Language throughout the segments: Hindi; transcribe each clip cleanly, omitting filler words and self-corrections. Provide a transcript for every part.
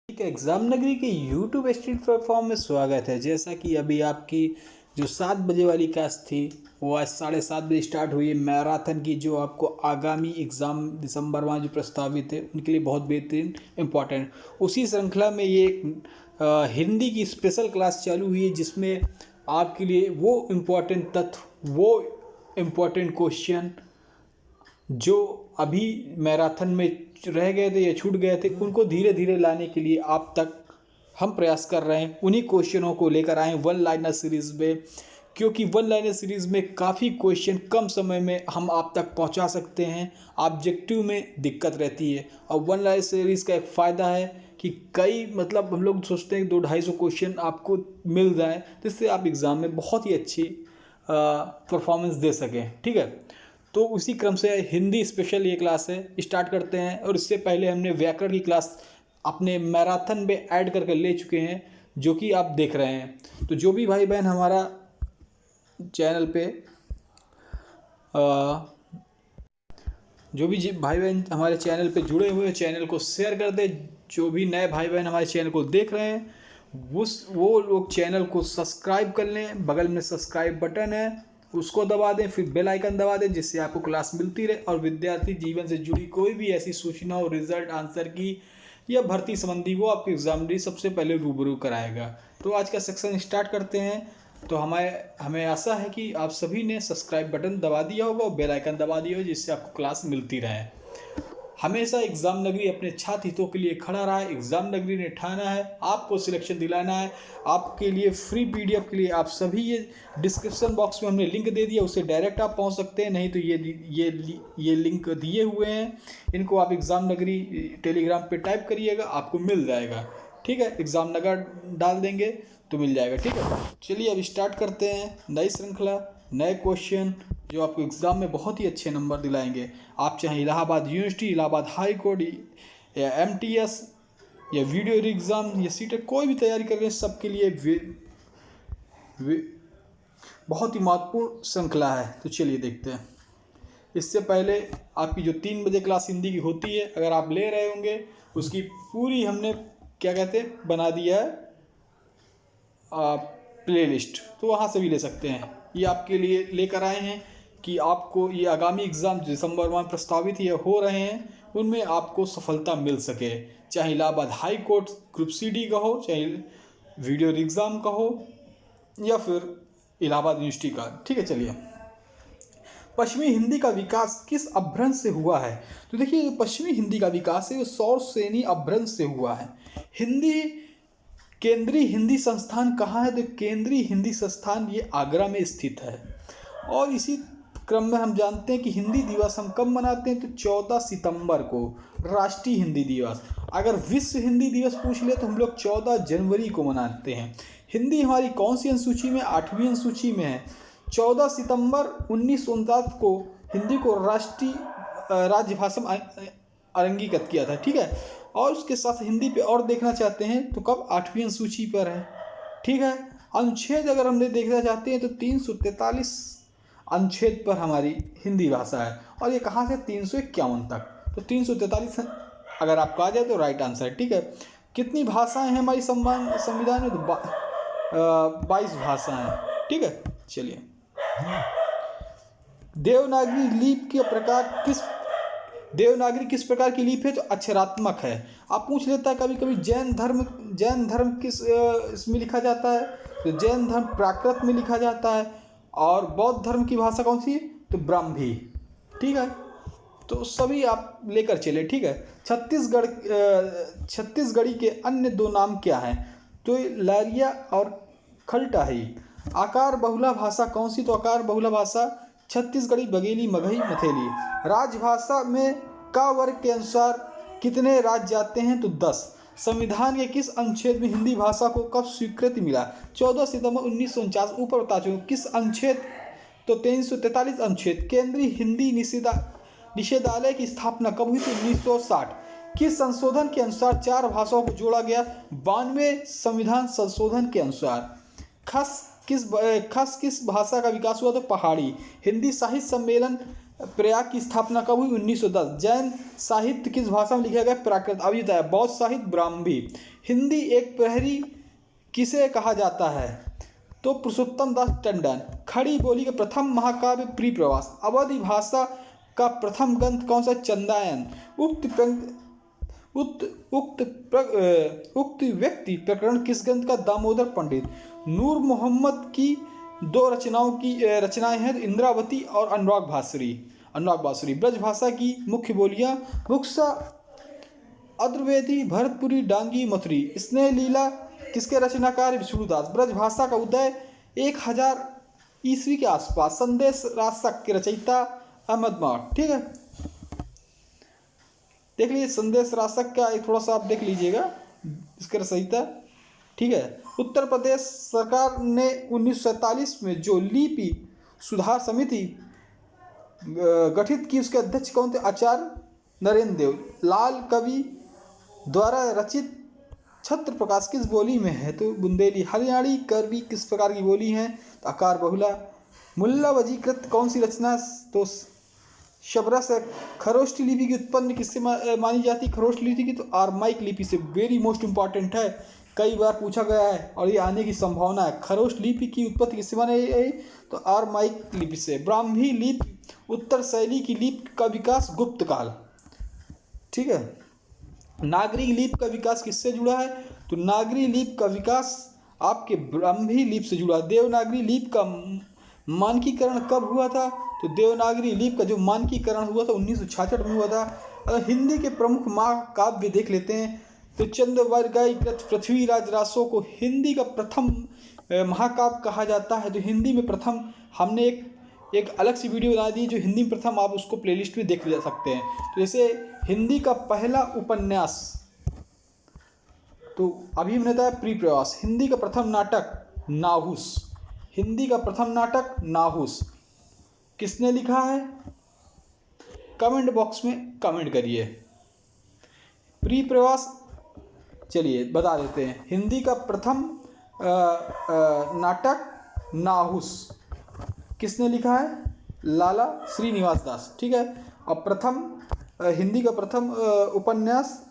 ठीक है, एग्ज़ाम नगरी के यूट्यूब स्ट्रीट प्लेटफॉर्म में स्वागत है। जैसा कि अभी आपकी जो 7 बजे वाली क्लास थी वो आज 7:30 बजे स्टार्ट हुई है मैराथन की, जो आपको आगामी एग्ज़ाम दिसंबर में जो प्रस्तावित है उनके लिए बहुत बेहतरीन इम्पॉर्टेंट। उसी श्रृंखला में ये एक हिंदी की स्पेशल क्लास चालू हुई है, जिसमें आपके लिए वो इम्पॉर्टेंट तत्व, वो इम्पॉर्टेंट क्वेश्चन जो अभी मैराथन में रह गए थे या छूट गए थे, उनको धीरे धीरे लाने के लिए आप तक हम प्रयास कर रहे हैं। उन्हीं क्वेश्चनों को लेकर आए वन लाइनर सीरीज़ में, क्योंकि वन लाइनर सीरीज़ में काफ़ी क्वेश्चन कम समय में हम आप तक पहुंचा सकते हैं। ऑब्जेक्टिव में दिक्कत रहती है, और वन लाइनर सीरीज़ का एक फ़ायदा है कि कई मतलब हम लोग सोचते हैं कि 200-250 क्वेश्चन आपको मिल जाए, जिससे आप एग्ज़ाम में बहुत ही अच्छी परफॉर्मेंस दे सकें। ठीक है, तो उसी क्रम से हिंदी स्पेशल ये क्लास है, स्टार्ट करते हैं। और इससे पहले हमने व्याकरण की क्लास अपने मैराथन में ऐड करके ले चुके हैं, जो कि आप देख रहे हैं। तो जो भी भाई बहन हमारा चैनल पे जो भी भाई बहन हमारे चैनल पे जुड़े हुए हैं, चैनल को शेयर कर दे। जो भी नए भाई बहन हमारे चैनल को देख रहे हैं वो लोग चैनल को सब्सक्राइब कर लें। बगल में सब्सक्राइब बटन है, उसको दबा दें, फिर बेल आइकन दबा दें, जिससे आपको क्लास मिलती रहे और विद्यार्थी जीवन से जुड़ी कोई भी ऐसी सूचना हो, रिजल्ट, आंसर की या भर्ती संबंधी, वो आपके एग्जाम में सबसे पहले रूबरू कराएगा। तो आज का सेक्शन स्टार्ट करते हैं। तो हमें आशा है कि आप सभी ने सब्सक्राइब बटन दबा दिया होगा और बेल आइकन दबा दिया होगा, जिससे आपको क्लास मिलती रहे। हमेशा एग्ज़ाम नगरी अपने छात्र हितों के लिए खड़ा रहा है। एग्ज़ाम नगरी ने ठाना है आपको सिलेक्शन दिलाना है। आपके लिए फ्री पीडीएफ के लिए आप सभी ये डिस्क्रिप्शन बॉक्स में हमने लिंक दे दिया, उससे डायरेक्ट आप पहुंच सकते हैं, नहीं तो ये लिंक दिए हुए हैं, इनको आप एग्ज़ाम नगरी टेलीग्राम पे टाइप करिएगा, आपको मिल जाएगा। ठीक है, एग्ज़ाम नगर डाल देंगे तो मिल जाएगा। ठीक है, चलिए अब स्टार्ट करते हैं नई श्रृंखला, नए क्वेश्चन जो आपको एग्ज़ाम में बहुत ही अच्छे नंबर दिलाएंगे। आप चाहे Allahabad university, Allahabad high court या एमटीएस या वीडियो एग्ज़ाम या सीटेट कोई भी तैयारी कर रहे हैं, सबके लिए बहुत ही महत्वपूर्ण श्रृंखला है। तो चलिए देखते हैं। इससे पहले आपकी जो 3 बजे क्लास हिंदी की होती है, अगर आप ले रहे होंगे, उसकी पूरी हमने क्या कहते हैं बना दिया है प्लेलिस्ट, तो वहाँ से भी ले सकते हैं। ये आपके लिए लेकर आए हैं कि आपको ये आगामी एग्ज़ाम दिसंबर में प्रस्तावित ये हो रहे हैं, उनमें आपको सफलता मिल सके। चाहे Allahabad high court group CD का हो, चाहे वीडियो एग्ज़ाम का हो, या फिर इलाहाबाद यूनिवर्सिटी का। ठीक है, चलिए। पश्चिमी हिंदी का विकास किस अपभ्रंश से हुआ है? तो देखिए, पश्चिमी हिंदी का विकास है वो सौरसेनी अपभ्रंश से हुआ है। हिंदी केंद्रीय हिंदी संस्थान कहाँ है? तो केंद्रीय हिंदी संस्थान ये आगरा में स्थित है। और इसी क्रम में हम जानते हैं कि हिंदी दिवस हम कब मनाते हैं? तो 14 सितंबर को राष्ट्रीय हिंदी दिवस। अगर विश्व हिंदी दिवस पूछ ले तो हम लोग 14 जनवरी को मनाते हैं। हिंदी हमारी कौन सी अनुसूची में? 8वीं अनुसूची में है। 14 सितंबर 1949 को हिंदी को राष्ट्रीय राजभाषा में अंगीकृत किया था। ठीक है, और उसके साथ हिंदी पे और देखना चाहते हैं तो कब? 8वीं अनुसूची पर है। ठीक है, अनुच्छेद अगर हमने देखना चाहते हैं तो 343 अनुच्छेद पर हमारी हिंदी भाषा है, और ये कहाँ से? 351 तक। तो 343 अगर आपको आ जाए तो राइट आंसर है। ठीक है, कितनी भाषाएं हैं हमारी संविधान में? तो 22 भाषाएं। ठीक है, चलिए। देवनागरी किस प्रकार की लिपि है? तो अक्षरात्मक है। आप पूछ लेता है कभी कभी जैन धर्म किस इसमें लिखा जाता है? तो जैन धर्म प्राकृत में लिखा जाता है। और बौद्ध धर्म की भाषा कौन सी? तो ब्राह्मी। ठीक है, तो सभी आप लेकर चले। ठीक है, छत्तीसगढ़ी के अन्य 2 नाम क्या हैं? तो लारिया और खलटाही। आकार बहुला भाषा कौन सी? तो आकार बहुला भाषा छत्तीसगढ़ी, बघेली, मगही, मथेली। राजभाषा में का वर्ग के अनुसार कितने राज्य जाते हैं? तो 10। संविधान के किस अनुच्छेद में हिंदी भाषा को कब स्वीकृति मिला? 14 सितंबर 1949। ऊपर बता चुके किस अनुच्छेद? तो 343 अनुच्छेद। केंद्रीय हिंदी निषेधालय की स्थापना कब हुई? तो 1960। किस संशोधन के अनुसार 4 भाषाओं को जोड़ा गया? 92 संविधान संशोधन के अनुसार। खस किस भाषा का विकास हुआ? तो पहाड़ी। हिंदी साहित्य सम्मेलन प्रयाग की स्थापना कब हुई? 1910। जैन साहित्य किस भाषा में लिखा गया? प्राकृत। अभी बताया। बौद्ध साहित्य ब्राह्मी। हिंदी एक प्रहरी किसे कहा जाता है? तो पुरुषोत्तम दास टंडन। खड़ी बोली का प्रथम महाकाव्य प्रिप्रवास। अवधि भाषा का प्रथम ग्रंथ कौन सा? चंदायन। उक्त व्यक्ति प्रकरण किस ग्रंथ का? दामोदर पंडित। नूर मोहम्मद की दो रचनाएं हैं, इंद्रावती और अनुराग बांसुरी। ब्रज भाषा की मुख्य बोलियां मुक्सा, अद्रवेदी, भरतपुरी, डांगी, मथुरी। स्नेह लीला किसके रचनाकार? विष्णुदास। ब्रज भाषा का उदय 1000 ईस्वी के आसपास। संदेश रासक के रचयिता अहमद मार। ठीक है, देख लीजिए संदेश रासक का थोड़ा सा आप देख लीजिएगा इसका रचयिता। ठीक है, उत्तर प्रदेश सरकार ने 1947 में जो लिपि सुधार समिति गठित की, उसके अध्यक्ष कौन थे? आचार्य नरेंद्र देव। लाल कवि द्वारा रचित छत्र प्रकाश किस बोली में है? तो बुंदेली। हरियाणी करवी किस प्रकार की बोली है? तो आकार बहुला। मुल्ला वजीकृत कौन सी रचना? तो शबरस है। खरोष्ठी लिपि की उत्पत्ति किससे मानी जाती? खरोष्ठी लिपि की तो आरमाइक लिपि से। वेरी मोस्ट इंपॉर्टेंट है, कई बार पूछा गया है और ये आने की संभावना है। खरोष्ठ लिपि की उत्पत्ति किससे मानी गई? तो आरमाइक लिपि से। ब्राह्मी लिपि उत्तर शैली की लिपि का विकास गुप्त काल। ठीक है, नागरी लिपि का विकास किससे जुड़ा है? तो नागरी लिपि का विकास आपके ब्राह्मी लिपि से जुड़ा। देवनागरी लिपि का मानकीकरण कब हुआ था? तो देवनागरी लिपि का जो मानकीकरण हुआ था 1966 में हुआ था। अगर हिंदी के प्रमुख महाकाव्य देख लेते हैं तो चंद्रवर्गायकृत पृथ्वीराज रासो को हिंदी का प्रथम महाकाव्य कहा जाता है। जो हिंदी में प्रथम, हमने एक अलग सी वीडियो बना दी जो हिंदी में प्रथम, आप उसको प्लेलिस्ट में देख ले सकते हैं। तो जैसे हिंदी का पहला उपन्यास, तो अभी हमने बताया प्रिप्रवास। हिंदी का प्रथम नाटक नाहुस। हिंदी का प्रथम नाटक नाहुस किसने लिखा है? कमेंट बॉक्स में कमेंट करिए। प्रिप्रवास चलिए बता देते हैं। हिंदी का प्रथम नाटक नाहुस किसने लिखा है? लाला श्रीनिवास दास। ठीक है, और प्रथम हिंदी का प्रथम उपन्यास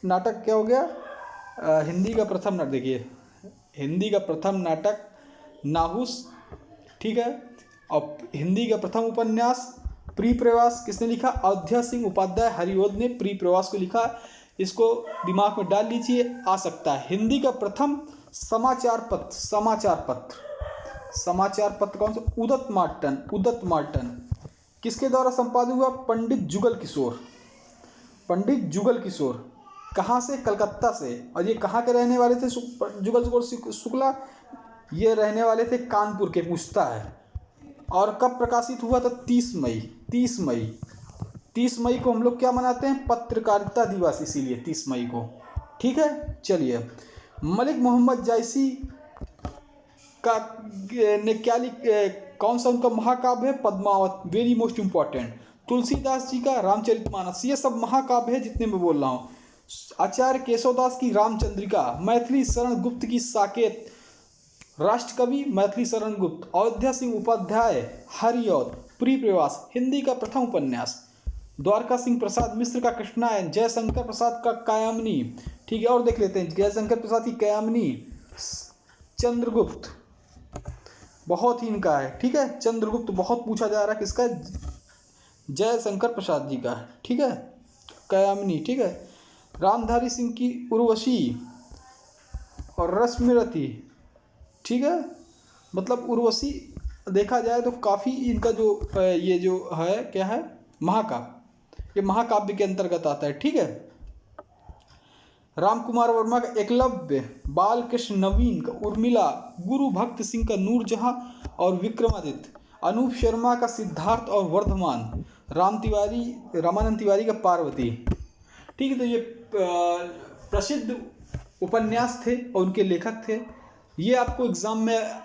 नाटक क्या हो गया? हिंदी का प्रथम नाटक, देखिए हिंदी का प्रथम नाटक नाहुस। ठीक है, और हिंदी का प्रथम उपन्यास प्रिप्रवास किसने लिखा? अयोध्या सिंह उपाध्याय हरिओद ने प्रिप्रवास को लिखा। इसको दिमाग में डाल लीजिए, आ सकता है। हिंदी का प्रथम समाचार पत्र कौन सा? उदत मार्टन किसके द्वारा संपादित हुआ? पंडित जुगल किशोर। कहाँ से? कलकत्ता से। और ये कहाँ के रहने वाले थे? जुगल शुक्ला ये रहने वाले थे कानपुर के, पूछता है। और कब प्रकाशित हुआ था? 30 मई को हम लोग क्या मनाते हैं? पत्रकारिता दिवस, इसीलिए 30 मई को। ठीक है, चलिए मलिक मोहम्मद जायसी का ने क्या कौन सा उनका महाकाव्य है? Padmavat. Very most important. Tulsidas ji का रामचरितमानस। ये सब महाकाव्य है जितने मैं बोल रहा हूँ। आचार्य केशवदास की रामचंद्रिका। मैथिली शरण गुप्त की साकेत। राष्ट्रकवि मैथिली शरण गुप्त। अयोध्या सिंह उपाध्याय हरिऔध प्रिप्रवास। हिंदी का प्रथम उपन्यास। द्वारका सिंह प्रसाद मिश्र का कृष्णायन। जयशंकर प्रसाद का कायामनी। ठीक है, और देख लेते हैं जयशंकर प्रसाद की कायामनी। चंद्रगुप्त बहुत ही इनका है। ठीक है, चंद्रगुप्त बहुत पूछा जा रहा है, किसका? जयशंकर प्रसाद जी का। ठीक है, कायामनी। ठीक है, रामधारी सिंह की उर्वशी और रश्मिरथी। ठीक है, मतलब उर्वशी देखा जाए तो काफ़ी इनका जो ये जो है क्या है? महाकाव्य, ये महाकाव्य के अंतर्गत आता है। ठीक है, रामकुमार वर्मा का एकलव्य। बालकृष्ण नवीन का उर्मिला। गुरु भक्त सिंह का नूरजहां और विक्रमादित्य। अनूप शर्मा का सिद्धार्थ और वर्धमान। रामानंद तिवारी का पार्वती। ठीक है, तो ये प्रसिद्ध उपन्यास थे और उनके लेखक थे। ये आपको एग्ज़ाम में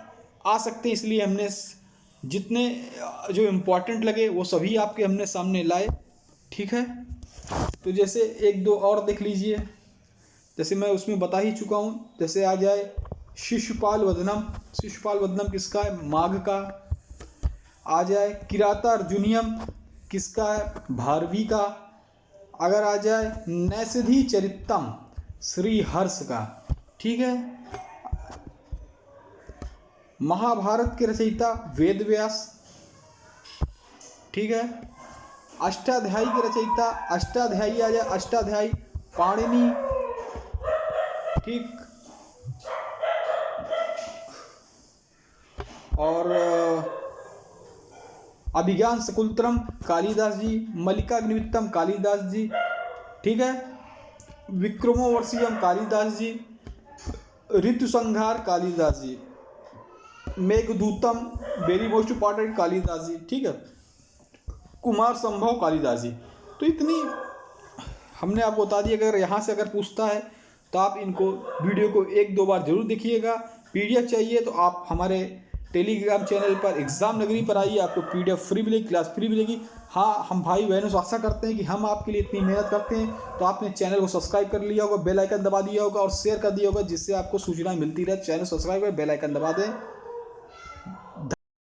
आ सकते हैं, इसलिए हमने जितने जो इम्पोर्टेंट लगे वो सभी आपके हमने सामने लाए। ठीक है, तो जैसे एक दो और देख लीजिए, जैसे मैं उसमें बता ही चुका हूँ। जैसे आ जाए शिशुपाल वदनम किसका है? माघ का। आ जाए किराता अर्जुनियम किसका है? भारवी का। अगर आ जाए नैषधि चरितम श्री हर्ष का, ठीक है। महाभारत के रचयिता वेद व्यास, ठीक है। अष्टाध्यायी के रचयिता, अष्टाध्यायी आ जाए, अष्टाध्यायी पाणिनि, ठीक। और अभिज्ञान शकुंतलम कालिदास जी, मल्लिका अग्निमित्रम कालिदास जी, ठीक है। Vikramorvashiyam Kalidas ji, Ritusamhar Kalidas ji, Meghdutam very most important Kalidas ji, ठीक है। कुमार संभव कालिदास जी। तो इतनी हमने आपको बता दिया। अगर यहाँ से अगर पूछता है तो आप इनको वीडियो को 1-2 बार जरूर देखिएगा। पीडीएफ चाहिए तो आप हमारे टेलीग्राम चैनल पर एग्ज़ाम नगरी पर आइए, आपको पीडीएफ फ्री मिलेगी, क्लास फ्री मिलेगी। हाँ, हम भाई बहनों से आशा करते हैं कि हम आपके लिए इतनी मेहनत करते हैं, तो आपने चैनल को सब्सक्राइब कर लिया होगा, बेल आइकन दबा दिया होगा और शेयर कर दिया होगा, जिससे आपको सूचनाएं मिलती रहे। चैनल सब्सक्राइब कर बेल आइकन दबा दें।